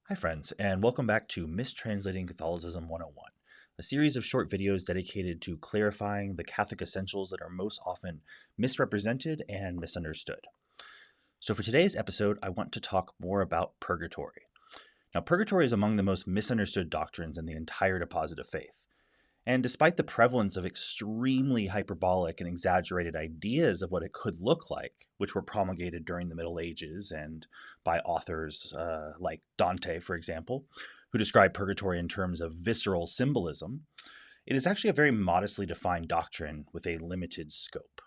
Hi, friends, and welcome back to Mistranslating Catholicism 101, a series of short videos dedicated to clarifying the Catholic essentials that are most often misrepresented and misunderstood. So, for today's episode, I want to talk more about purgatory. Now, purgatory is among the most misunderstood doctrines in the entire deposit of faith. And despite the prevalence of extremely hyperbolic and exaggerated ideas of what it could look like, which were promulgated during the Middle Ages and by authors like Dante, for example, who describe purgatory in terms of visceral symbolism, it is actually a very modestly defined doctrine with a limited scope.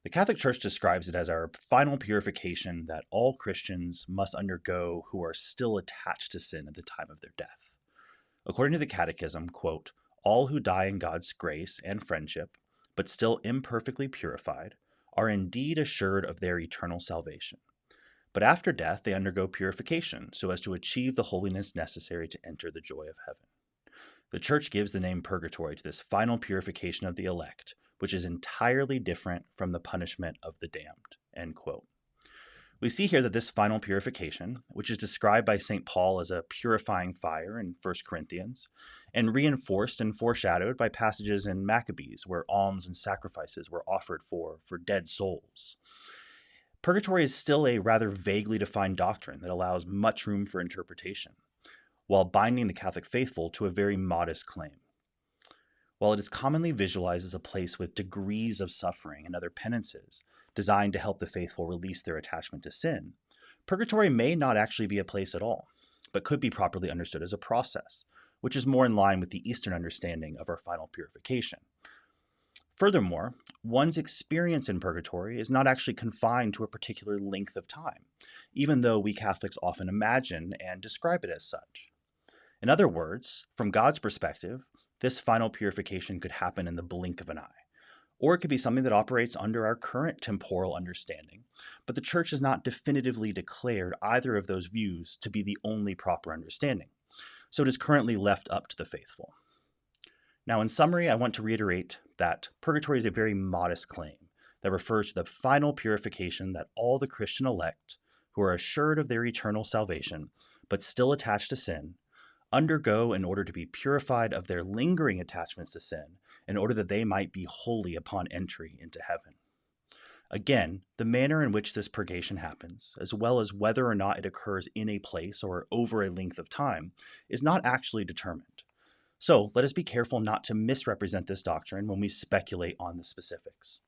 The Catholic Church describes it as our final purification that all Christians must undergo who are still attached to sin at the time of their death. According to the Catechism, quote, all who die in God's grace and friendship, but still imperfectly purified, are indeed assured of their eternal salvation. But after death, they undergo purification so as to achieve the holiness necessary to enter the joy of heaven. The Church gives the name purgatory to this final purification of the elect, which is entirely different from the punishment of the damned. End quote. We see here that this final purification, which is described by St. Paul as a purifying fire in 1 Corinthians, and reinforced and foreshadowed by passages in Maccabees where alms and sacrifices were offered for dead souls. Purgatory is still a rather vaguely defined doctrine that allows much room for interpretation, while binding the Catholic faithful to a very modest claim. While it is commonly visualized as a place with degrees of suffering and other penances designed to help the faithful release their attachment to sin, purgatory may not actually be a place at all, but could be properly understood as a process, which is more in line with the Eastern understanding of our final purification. Furthermore, one's experience in purgatory is not actually confined to a particular length of time, even though we Catholics often imagine and describe it as such. In other words, from God's perspective, this final purification could happen in the blink of an eye, or it could be something that operates under our current temporal understanding, but the Church has not definitively declared either of those views to be the only proper understanding, so it is currently left up to the faithful. Now, in summary, I want to reiterate that purgatory is a very modest claim that refers to the final purification that all the Christian elect, who are assured of their eternal salvation, but still attached to sin, undergo in order to be purified of their lingering attachments to sin, in order that they might be holy upon entry into heaven. Again, the manner in which this purgation happens, as well as whether or not it occurs in a place or over a length of time, is not actually determined. So let us be careful not to misrepresent this doctrine when we speculate on the specifics.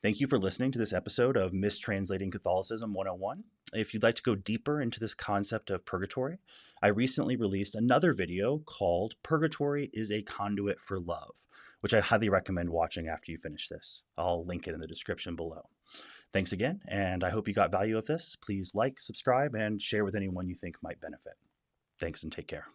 Thank you for listening to this episode of Mistranslating Catholicism 101. If you'd like to go deeper into this concept of purgatory, I recently released another video called Purgatory is a Conduit for Love, which I highly recommend watching after you finish this. I'll link it in the description below. Thanks again, and I hope you got value of this. Please like, subscribe, and share with anyone you think might benefit. Thanks and take care.